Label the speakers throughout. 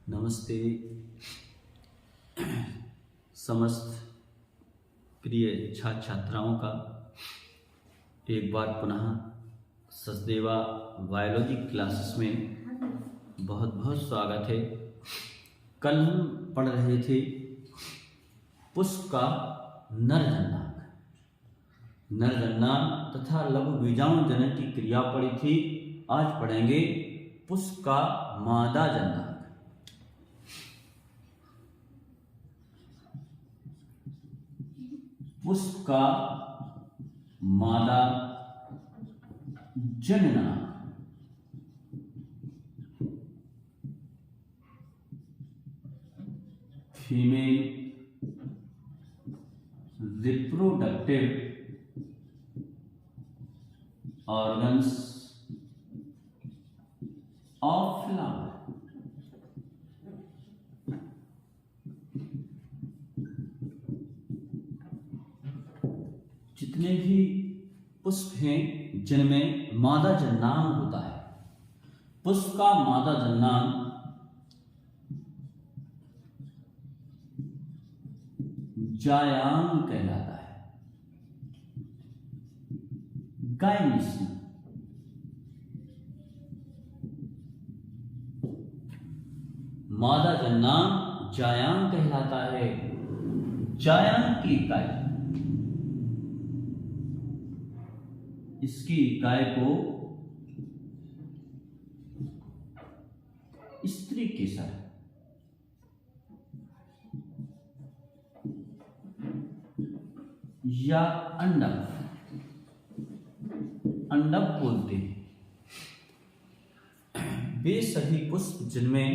Speaker 1: नमस्ते समस्त प्रिय छात्र छात्राओं का एक बार पुनः सचदेवा बायोलॉजी क्लासेस में बहुत बहुत स्वागत है। कल हम पढ़ रहे थे पुष्प का नरजन्नांग तथा लघु बीजाणु जनन की क्रिया पढ़ी थी। आज पढ़ेंगे पुष्प का मादा जन्नांग। पुष्प का मादा जननांग female reproductive organs of flower. जितने भी पुष्प हैं जिनमें मादा जन्नांग होता है, पुष्प का मादा जन्नांग जायांग कहलाता है। गायनेसियम। मादा जन्नांग जायांग कहलाता है। जायांग की इकाई, इसकी इकाई को स्त्री केसर या अंडक बोलते हैं। वे सभी पुष्प जिनमें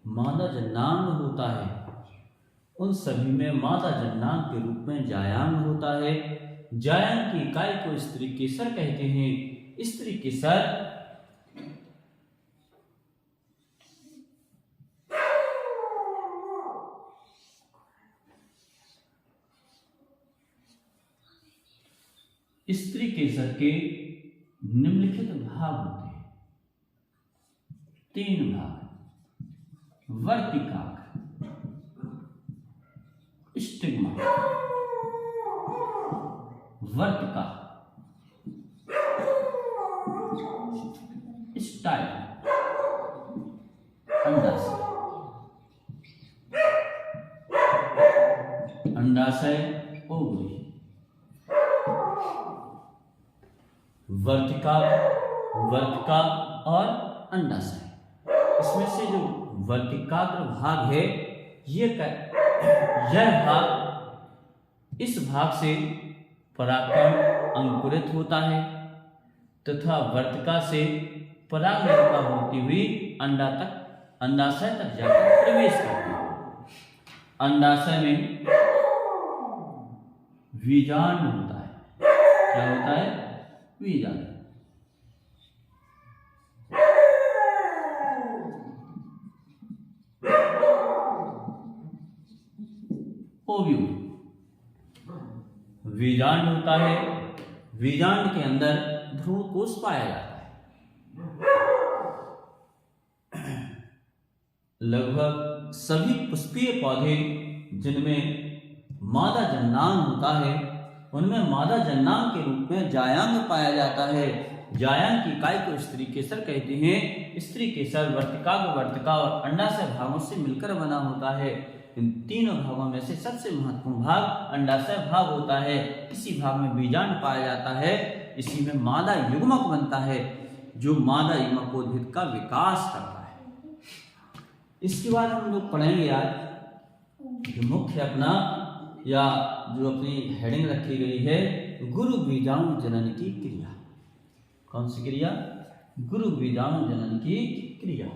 Speaker 1: मादा जन्नांग होता है उन सभी में मादा जन्नांग के रूप में जायांग होता है। जायांग की इकाई को स्त्री केसर कहते हैं। स्त्री केसर स्त्री केसर के निम्नलिखित भाग होते हैं। 3 भाग: वर्तिकाग्र, स्टिग्मा, वर्तिका, स्टाइल, अंडाशय। अंडाशय ओवरी। वर्तिका और अंडाशय। इसमें से जो वर्तिकाग्र भाग है यह भाग, इस भाग से परागकण अंकुरित होता है तथा वर्तिका से पराग निर्गम होती हुई अंडाशय तक जाकर प्रवेश करती है। अंडाशय में बीजांड होता है। क्या होता है? बीजांड। ओव्यूल। बीजांड होता है। बीजांड के अंदर भ्रूणकोश पाया जाता है। लगभग सभी पुष्पीय पौधे जिनमें मादा जन्नांग होता है उनमें मादा जन्नांग के रूप में जायांग पाया जाता है। जायांग की इकाई को स्त्री केसर कहते हैं। स्त्री केसर वर्तिका और अंडाशय भागों से मिलकर बना होता है। इन तीनों भागों में से सबसे महत्वपूर्ण भाग अंडाशय भाग होता है। इसी भाग में बीजांड पाया जाता है। इसी में मादा युग्मक बनता है जो मादा युग्मकोद्भिद का विकास करता है। इसके बाद हम लोग पढ़ेंगे आज जो मुख्य अपना या जो अपनी हेडिंग रखी गई है, गुरु बीजाणु जनन की क्रिया। कौन सी क्रिया? गुरु बीजाणु जनन की क्रिया।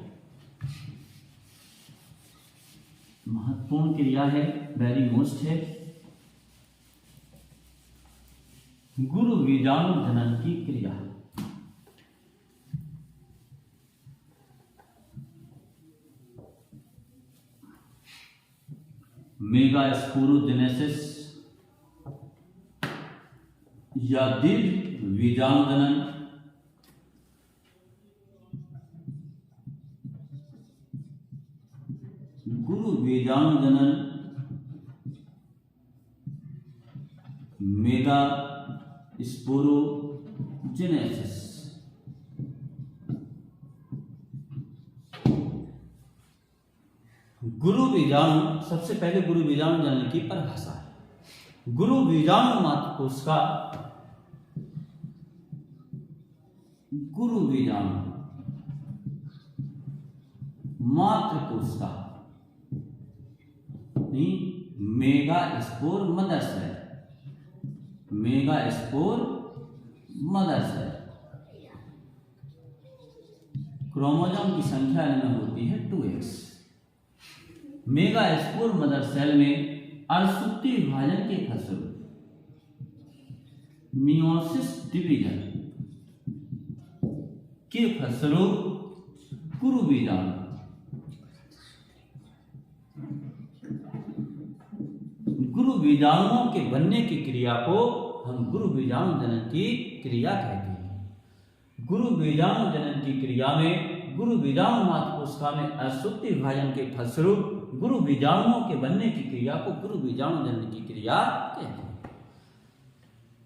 Speaker 1: महत्वपूर्ण क्रिया है, वेरी मोस्ट है। गुरु बीजाणु जनन की क्रिया। मेगास्पोरोजेनेसिस या दीर्घ बीजाणु जनन गुरु बीजाणु जनन मेगा स्पोरोजेनेसिस। गुरु बीजाणु, सबसे पहले गुरु बीजाणु जनन की परिभाषा है। गुरु बीजाणु मात्र कोशिका, गुरु बीजाणु मात्र कोशिका megaspore mother cell, megaspore mother cell. Chromosome की संख्या इनमें होती है 2x। Mega spore mother cell में अर्धसूत्रीय विभाजन के फलस्वरूप मियोसिस डिवीजन के फलस्वरूप गुरु बीजाणु बीजाणुओं के बनने की क्रिया को हम गुरु बीजाणु जनन की क्रिया कहते हैं। गुरु बीजाणु जनन की क्रिया में गुरु बीजाणु मात्र कोशिका में अर्धसूत्रीय विभाजन के फलस्वरूप गुरु बीजाणुओं के बनने की क्रिया को गुरु बीजाणु जनन की क्रिया कहते हैं।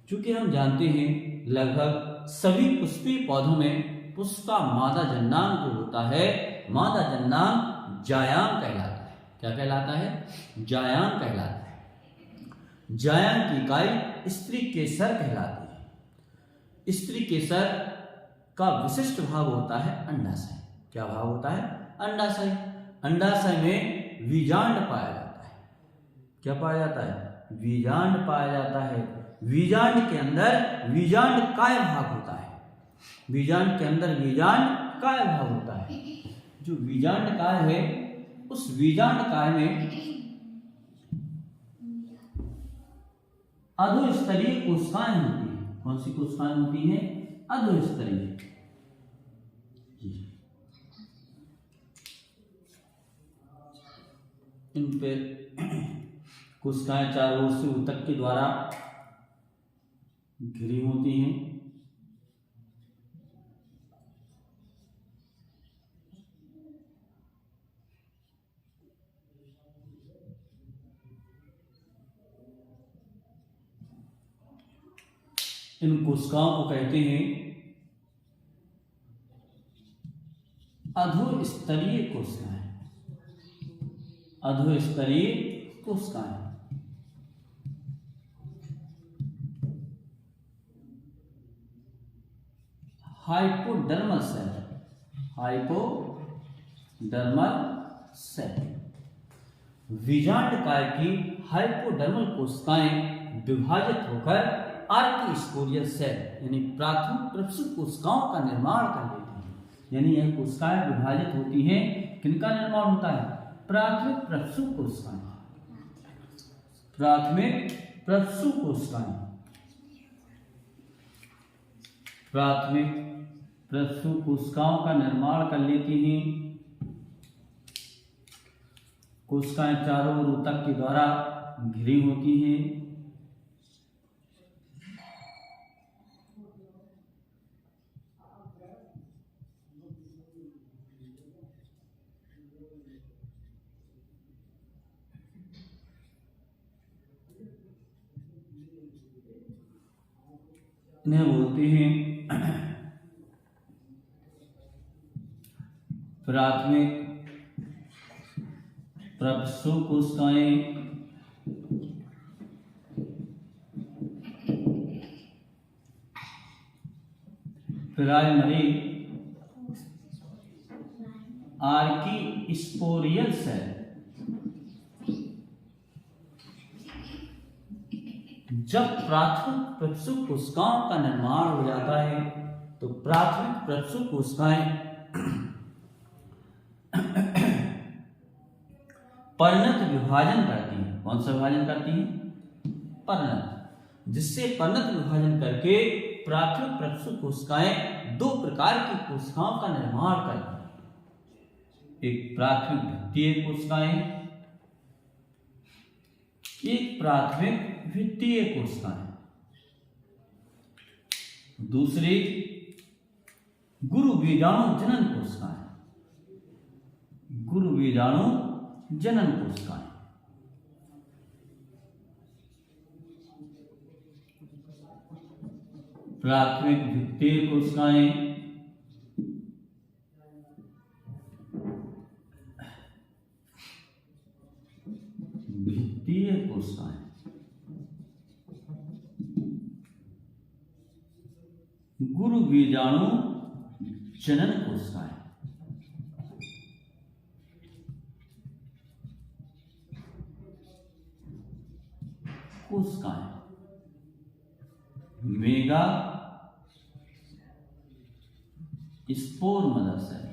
Speaker 1: चूंकि हम जानते हैं लगभग सभी पुष्पीय पौधों में पुष्प का मादा जन्नांग जो होता है, मादा जन्नांग जायांग कहलाता है। क्या कहलाता है? जायांग कहलाता है। जायांग की इकाई स्त्री केसर कहलाती है। स्त्री केसर का विशिष्ट भाग होता है अंडाशय। क्या भाग होता है? अंडाशय। अंडाशय में बीजांड पाया जाता है। क्या पाया जाता है? बीजांड पाया जाता है। बीजांड के अंदर बीजांड काय भाग होता है। बीजांड के अंदर बीजांड काय भाग होता है। जो बीजांड काय है, उस बीजांड काय में अधोस्तरीय कोशिकाएं होती हैं। कौन सी कोशिकाएं होती हैं? अधोस्तरीय। इन पे कोशिकाएं चारों ओर से ऊतक के द्वारा घिरी होती हैं। इन कोशिकाओं को कहते हैं अधोस्तरीय कोशिकाएं। अधोस्तरीय कोशिकाएं। Hypodermal cell. Hypodermal cell. बीजांड काय की हाइपोडर्मल कोशिकाएं विभाजित होकर आर्किस्पोरियल सेल यानी प्राथमिक प्रसूत कोशिकाओं का निर्माण कर लेती हैं। यानी यह कोशिकाएं विभाजित होती हैं, किनका निर्माण होता है? प्राथमिक प्रसूत कोशिकाएं। प्राथमिक प्रसूत कोशिकाएं। प्राथमिक प्रसूत कोशिकाओं का निर्माण कर लेती हैं। कोशिकाएं चारों ओर ऊतक के द्वारा घिरी होती हैं। इन्हें बोलते हैं प्राथमिक प्रसूत कोशिकाएं। Primary archesporial cell. जब प्राथमिक प्रसूत कोशिकाओं का निर्माण हो जाता है तो प्राथमिक प्रसूत कोशिकाएं परिणत विभाजन करती हैं। कौन सा विभाजन करती हैं? परिणत। जिससे परिणत विभाजन करके प्राथमिक प्रसूत कोशिकाएं दो प्रकार की कोशिकाओं का निर्माण करती हैं। एक प्राथमिक द्वितीय कोशिकाएं, एक प्राथमिक द्वितीय कोशिकाएं। दूसरी गुरु बीजाणु जनन कोशिकाएं। गुरु बीजाणु जनन कोशिकाएं। प्राथमिक भित्तीय कोशिकाएं, भित्तीय कोशिकाएं, गुरु बीजाणु जनन कोशिकाएं, कोशिकाएं, megaspore mother cell,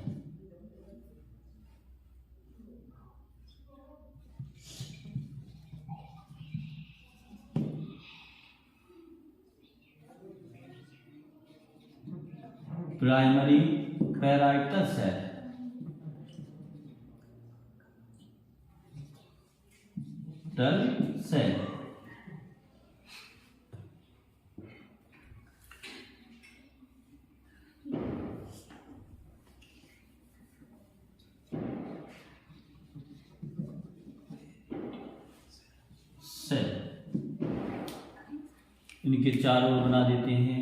Speaker 1: primary parietal cell, टल सेल, सेल। इनके चारों ओर बना देते हैं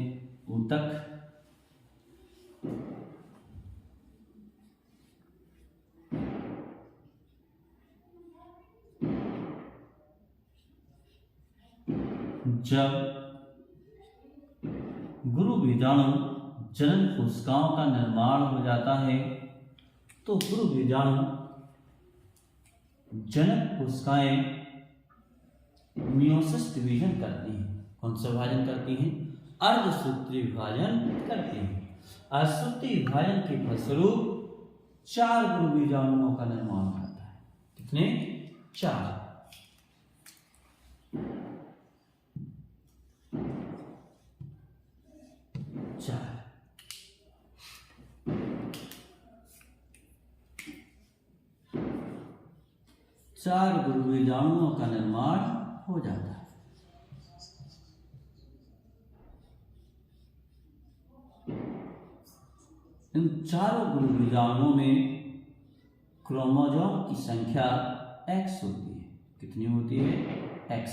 Speaker 1: ऊतक। जब गुरु बीजाणु जनन कोशिकाओं का निर्माण हो जाता है तो गुरु बीजाणु जनक कोशिकाएं मियोसिस डिवीजन करती हैं। कौन सा विभाजन करती हैं? अर्धसूत्री विभाजन करती हैं। अर्धसूत्री विभाजन के फलस्वरूप 4 गुरु बीजाणुओं का निर्माण होता है। कितने? 4। चार गुरु बीजाणुओं का निर्माण हो जाता है। इन चारों गुरु बीजाणुओं में क्रोमोसोम की संख्या X होती है। कितनी होती है? X।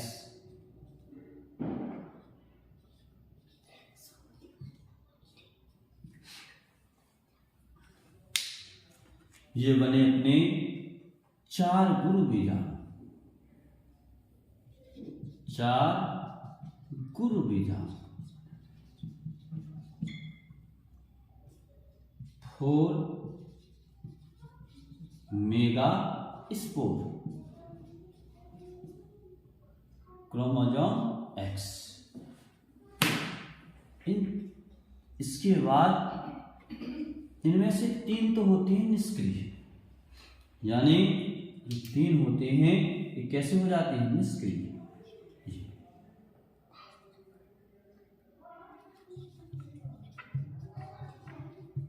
Speaker 1: ये बने अपने 4 गुरु बीजाणु। 4 गुरु बीजाणु। 4 मेगा स्पोर, क्रोमोसोम X। इसके बाद इनमें से 3 तो होते हैं निष्क्रिय, यानी 3 होते हैं ये कैसे हो जाते हैं? निष्क्रिय।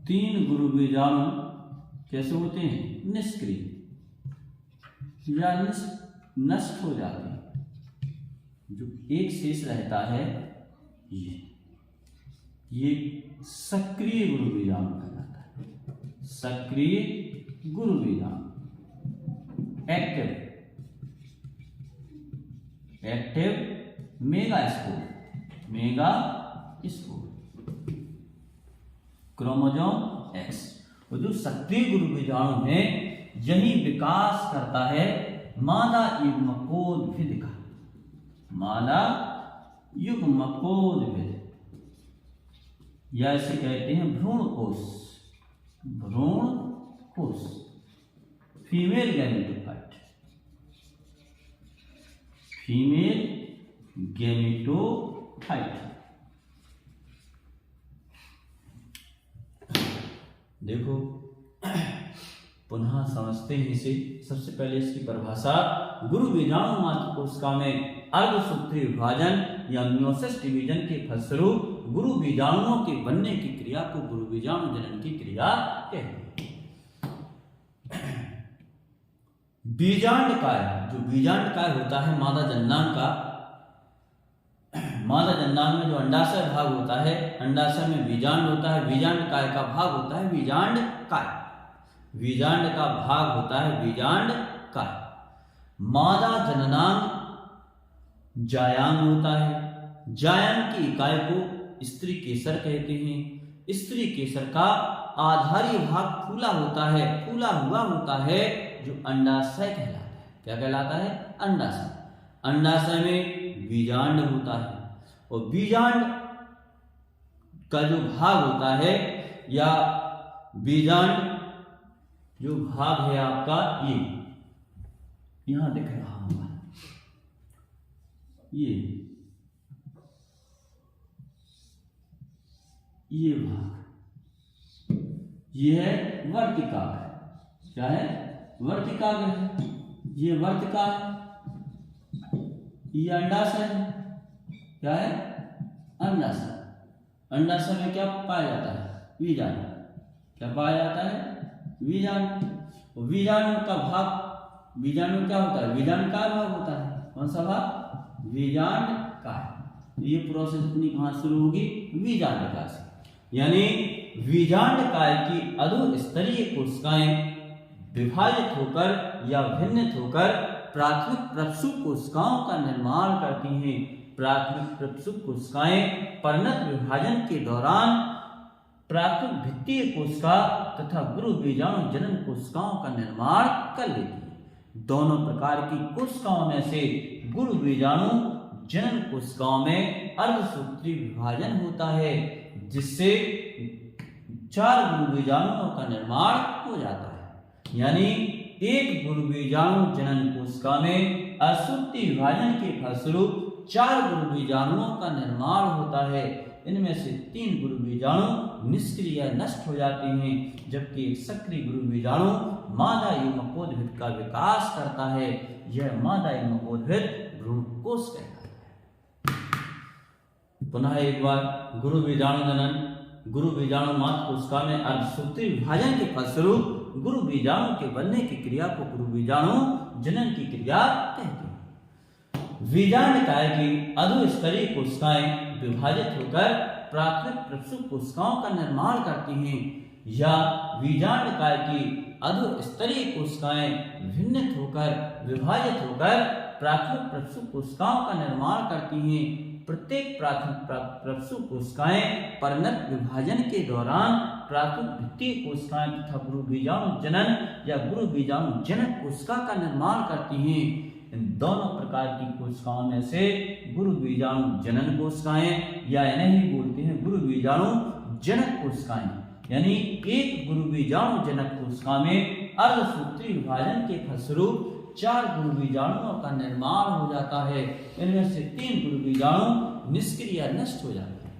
Speaker 1: 3 गुरु बीजाणु कैसे होते हैं? निष्क्रिय या नष्ट हो जाते हैं। जो एक शेष रहता है ये सक्रिय गुरु बीजाणु कहलाता है। सक्रिय गुरु बीजाणु, active mega spore, chromosome X। और जो सक्रिय गुरु बीजाणु है यही विकास करता है मादा युग्मकोद्भिद का। मादा युग्मकोद्भिद या इसे कहते हैं भ्रूण कोष। भ्रूण कोष, फीमेल गैमेटोफाइट। Female gametophyte. देखो पुनः समझते हैं इसे। सबसे पहले इसकी परिभाषा। गुरु बीजाणु मात्र कोशिका में अर्धसूत्री विभाजन या मियोसिस डिवीजन के फलस्वरूप गुरु बीजाणुओं के बनने की क्रिया को गुरु बीजाणु जनन की क्रिया कहते हैं। बीजांडकाय, जो बीजांडकाय होता है मादा जन्नांग का, मादा जन्नांग में जो अंडाशय भाग होता है, अंडाशय में बीजांड होता है, बीजांडकाय का भाग होता है बीजांडकाय। बीजांड का भाग होता है बीजांडकाय। काय। मादा जननांग जायांग होता है। जायांग की इकाई को स्त्री केसर कहते हैं। स्त्री केसर का आधारी भाग फूला होता है, फूला हुआ होता है, जो अंडाशय कहलाता है। क्या कहलाता है? अंडाशय। अंडाशय में बीजांड होता है और बीजांड का जो भाग होता है या बीजांड जो भाग है आपका, ये यहां दिख रहा होगा, ये भाग, ये है वर्तिकाग्र। क्या है? वर्तिकाग्र है। ये वर्तिका है, ये अंडाशय है। क्या है? अंडाशय। अंडाशय में क्या पाया जाता है? बीजांड। क्या पाया जाता है? बीजांड। बीजाणु का भाग, बीजाणु क्या होता है? बीजांड का भाग होता है। कौन सा भाग? बीजांड का। ये प्रोसेस अपनी कहां शुरू होगी? बीजांड का से। यानी बीजांड काय की अधोस्तरीय कोशिकाएं विभाजित होकर या भिन्नित होकर प्राथमिक प्रसू कोशिकाओं का निर्माण करती हैं। प्राथमिक प्रसू कोशिकाएं परिणत विभाजन के दौरान प्राथमिक भित्तीय कोशिका तथा गुरु बीजाणु जनन कोशिकाओं का निर्माण कर लेती है। दोनों प्रकार की कोशिकाओं में से गुरु बीजाणु जनन कोशिकाओं में अर्धसूत्री विभाजन होता है, जिससे 4 गुरु बीजाणुओं का निर्माण हो जाता है। यानी एक गुरु बीजाणु जनन कोशिका में असूत्री विभाजन के फलस्वरूप 4 गुरु बीजाणुओं का निर्माण होता है। इनमें से 3 गुरु बीजाणु निष्क्रिय नष्ट हो जाते हैं, जबकि एक सक्रिय गुरु बीजाणु मादा युग्मकोद्भिद का विकास करता है। यह मादा युग्मकोद्भिद भ्रूणकोश कहलाता है। पुनः एक बार, गुरु बीजाणु जनन। गुरु बीजाणु मात्र कोशिका में अर्धसूत्री विभाजन के फलस्वरूप गुरु बीजाणु के बनने की क्रिया को गुरु बीजाणु जनन की क्रिया कहते हैं। बीजांड काय की अधोस्तरीय कोशिकाएं विभाजित होकर प्राथमिक प्रसू कोशिकाओं का निर्माण करती हैं, या बीजांड काय की अधोस्तरीय कोशिकाएं भिन्नित होकर विभाजित होकर प्राथमिक प्रसू कोशिकाओं का निर्माण करती हैं। प्रत्येक प्राथमिक प्रसू कोशिकाएं परिणत विभाजन के दौरान प्राथमिक भित्तीय कोशिकाएं तथा गुरु बीजाणु जनन या गुरु बीजाणु जनक कोशिका का निर्माण करती हैं। इन दोनों प्रकार की कोशिकाओं में से गुरु बीजाणु जनन कोशिकाएं, या इन्हें ही बोलते हैं गुरु बीजाणु जनक कोशिकाएं, यानी एक गुरु बीजाणु जनक कोशिका में अर्धसूत्री विभाजन के फलस्वरूप 4 गुरु बीजाणुओं का निर्माण हो जाता है। इनमें से 3 गुरु बीजाणु निष्क्रिय नष्ट हो जाते हैं।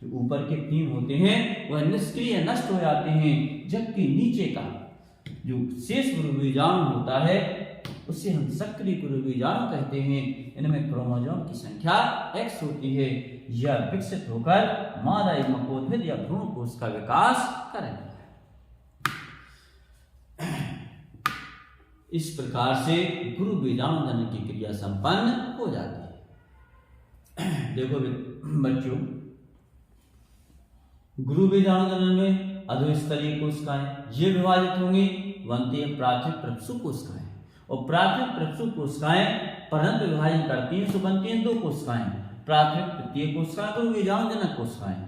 Speaker 1: जो ऊपर के 3 होते हैं वह निष्क्रिय नष्ट हो जाते हैं, जबकि नीचे का जो शेष गुरु बीजाणु होता है उसे हम सक्रिय गुरु बीजाणु कहते हैं। इनमें क्रोमोसोम की संख्या X होती है। यह विकसित होकर मादा युग्मकोद्भिद या भ्रूणकोश का विकास करेंगे। इस प्रकार से गुरु बीजाणु जनन की क्रिया संपन्न हो जाती है। देखो बच्चों, गुरु बीजाणु जनन में अधोस्तरीय कोशिकाएं ये विभाजित होंगी, बनती है प्राथमिक प्रसू कोशिकाएं, और प्राथमिक प्रसू कोशिकाएं परिणत विभाजन करती हैं, तो बनती हैं 2 कोशिकाएं, प्राथमिक तृतीय कोशिका, गुरु बीजाणु जनक कोशिकाएं।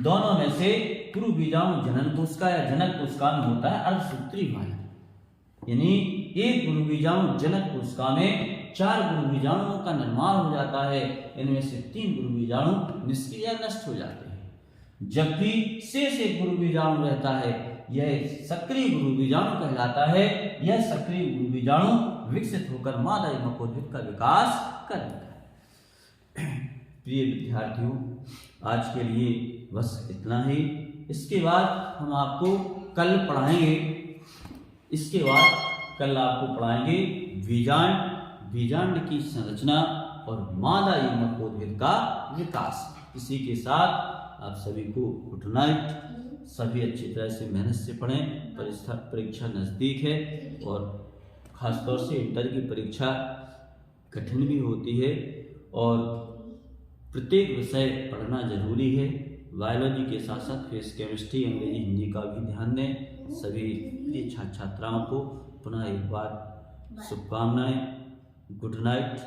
Speaker 1: दोनों में से गुरु बीजाणु जनन कोशिका या जनक कोशिका में होता है अर्धसूत्री विभाजन, यानी एक गुरु बीजाणु जनक कोशिका में 4 गुरु बीजाणुओं का निर्माण हो जाता है। इनमें से 3 गुरु बीजाणु निष्क्रिय नष्ट हो जाते हैं, जबकि शेष एक गुरु बीजाणु रहता है। यह सक्रिय गुरु बीजाणु कहलाता है। यह सक्रिय गुरु बीजाणु विकसित होकर मादा युग्मकोद्भिद का विकास करेगा। प्रिय विद्यार्थियों, आज के लिए बस इतना ही। इसके बाद हम आपको कल पढ़ाएंगे। इसके बाद कल आपको पढ़ाएंगे बीजांड की संरचना और मादा युग्मकोद्भिद का विकास। इसी के साथ आप सभी को गुड नाइट। सभी अच्छी तरह से मेहनत से पढ़ें। परीक्षा नज़दीक है और ख़ासतौर से इंटर की परीक्षा कठिन भी होती है और प्रत्येक विषय पढ़ना जरूरी है। बायोलॉजी के साथ साथ फिजिक्स, केमिस्ट्री, अंग्रेजी, हिंदी का भी ध्यान दें। सभी छात्र छात्राओं को पुनः एक बार शुभकामनाएं। Good night.